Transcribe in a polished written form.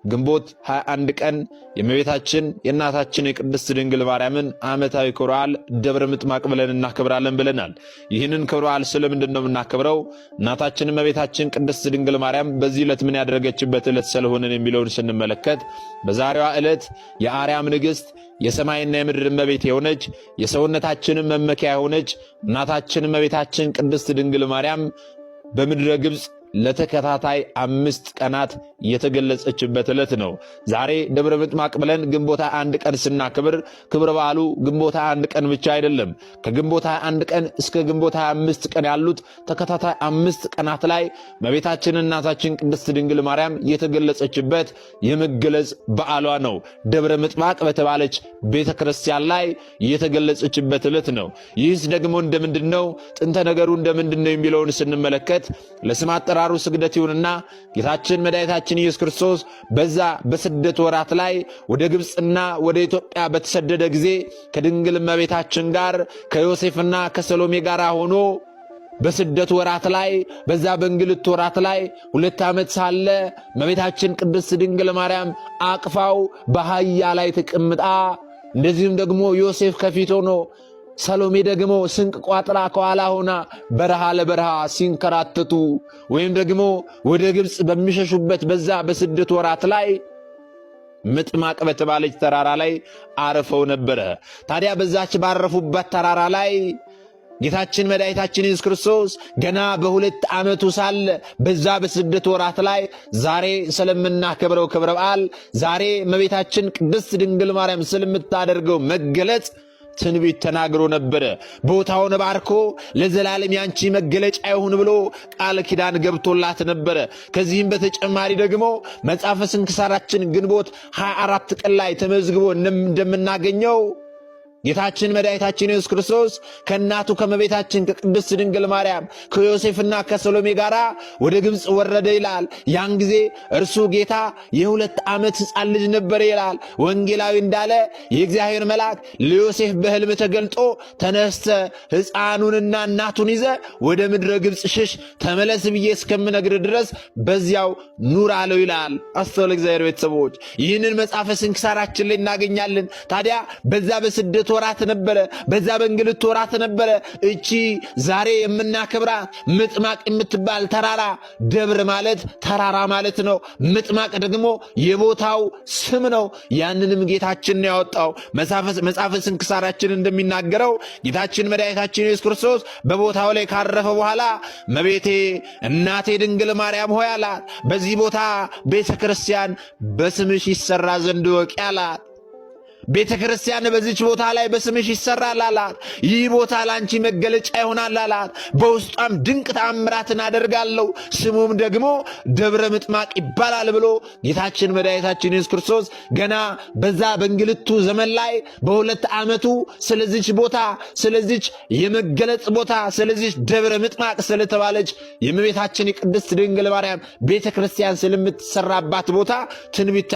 ግንቦት 21 ቀን የእመቤታችን የእናታችን የቅድስት ድንግል ማርያምን ዓመታዊ ክብረ በዓል ደብረ ምጥማቅ ብለን እናከብራለን ብለናል። ይህንን ክብረ በዓል ስለምንድን ነው የምናከብረው? እናታችን እመቤታችን ቅድስት ድንግል ማርያም በዚህ ዕለት ምን ያደረገችበት ዕለት ስለሆነን የሚለውን ስንመለከት በዛሬዋ ዕለት የአርያም ንግሥት የሰማይና የምድር እመቤት የሆነች የሰውነታችንን መመኪያ የሆነች እናታችን እመቤታችን ቅድስት ድንግል ማርያም በምድረ ግብፅ ለተከታታይ 5 ቀናት የተገለጸችበት ዕለት ነው። ዛሬ ደብረ ምጥማቅ ብለን ግንቦት 21 ቀን ስናከብር ክብረ በዓሉ ግንቦት 21 ቀን ብቻ አይደለም። ከግንቦት 21 ቀን እስከ ግንቦት 25 ቀን ያሉት ተከታታይ 5 ቀናት ላይ እመቤታችን እናታችን ቅድስት ድንግል ማርያም የተገለጸችበት የመገለጽ በዓሏ ነው። ደብረ ምጥማቅ በተባለች ቤተክርስቲያን ላይ የተገለጸችበት ዕለት ነው። ይህስ ደግሞ እንደምንድነው? ጥንተ ነገሩ እንደምንድነው የሚለውን ስንመለከት ለስም አጠራሩ ስግደት ይሁንና ጌታችን መድኃኒታችን ኢየሱስ ክርስቶስ በዛ በስደት ወራት ላይ ወደ ግብፅና ወደ ኢትዮጵያ በተሰደደ ጊዜ ከድንግል እመቤታችን ጋር ከዮሴፍና ከሰሎሜ ጋር ሆኖ በስደት ወራት ላይ በዛ በእንግልት ወራት ላይ 2 ዓመት ሳለ እመቤታችን ቅድስት ድንግል ማርያም አቅፋው በአህያ ላይ ተቀምጣ እንደዚህም ደግሞ ዮሴፍ ከፊት ሆኖ ሰሎሜ ደግሞ ስንቅ ቋጥራ ከኋላ ሆና በረሃ ለበረሃ ሲንከራተቱ ወይም ደግሞ ወደ ግብፅ በሚሸሹበት በዛ በስደት ወራት ላይ ምጥማቅ በተባለች ተራራ ላይ አርፈው ነበረ። ታዲያ በዛች ባረፉበት ተራራ ላይ ጌታችን መድኃኒታችን ኢየሱስ ክርስቶስ ገና በ2 ዓመቱ ሳለ በዛ በስደት ወራት ላይ ዛሬ ስለምናከብረው ክብረ በዓል ዛሬ እመቤታችን ቅድስት ድንግል ማርያም ስለምታደርገው መገለጽ ትንቢት ተናግሮ ነበረ። ቦታውን ባርኮ ለዘላለም ያንቺ መገለጫ ይሁን ብሎ ቃል ኪዳን ገብቶላት ነበረ። ከዚህም በተጨማሪ ደግሞ መጽሐፈ ስንክሳራችን ግንቦት 24 ቀን ላይ ተመዝግቦ እንደምናገኘው ጌታችን መድኃኒታችን ኢየሱስ ክርስቶስ ከእናቱ ከመቤታችን ከቅድስት ድንግል ማርያም ከዮሴፍና ከሰሎሜ ጋር ወደ ግብፅ ወረደ ይላል። ያን ጊዜ እርሱ ጌታ የ2 ዓመት ሕፃን ልጅ ነበረ ይላል። ወንጌላዊ እንዳለ የእግዚአብሔር መልአክ ለዮሴፍ በሕልም ተገልጦ ተነስተ ሕፃኑንና እናቱን ይዘ ወደ ምድረ ግብፅ ሽሽ፣ ተመለስ ብዬ እስከምነግር ድረስ በዚያው ኑር አለው ይላል። አስተውል እግዚአብሔር ቤተሰቦች፣ ይህንን መጽሐፈ ስንክሳራችን ላይ እናገኛለን። ታዲያ በዛ በስደት ወራት ነበረ፣ በዛ በእንግልት ወራት ነበረ እቺ ዛሬ የምናከብራት ምጥማቅ የምትባል ተራራ። ደብር ማለት ተራራ ማለት ነው። ምጥማቅ ደግሞ የቦታው ስም ነው። ያንንም ጌታችን ያወጣው መጽሐፈ ስንክሳራችን እንደሚናገረው ጌታችን መድኃኒታችን ኢየሱስ ክርስቶስ በቦታው ላይ ካረፈ በኋላ እመቤቴ እናቴ ድንግል ማርያም ሆይ አላት፣ በዚህ ቦታ ቤተ ክርስቲያን በስምሽ ይሰራ ዘንድ ወቂ አላት። ቤተ ክርስቲያን በዚች ቦታ ላይ በስምሽ ይሰራል አላት። ይህ ቦታ ላንቺ መገለጫ ይሆናል አላት። በውስጧም ድንቅ ተአምራትን አደርጋለሁ፣ ስሙም ደግሞ ደብረ ምጥማቅ ይባላል ብሎ ጌታችን መድኃኒታችን ኢየሱስ ክርስቶስ ገና በዛ በእንግልቱ ዘመን ላይ በ2 ዓመቱ ስለዚች ቦታ ስለዚች የመገለጽ ቦታ ስለዚች ደብረ ምጥማቅ ስለተባለች የእመቤታችን የቅድስት ድንግል ማርያም ቤተ ክርስቲያን ስለምትሰራባት ቦታ ትንቢት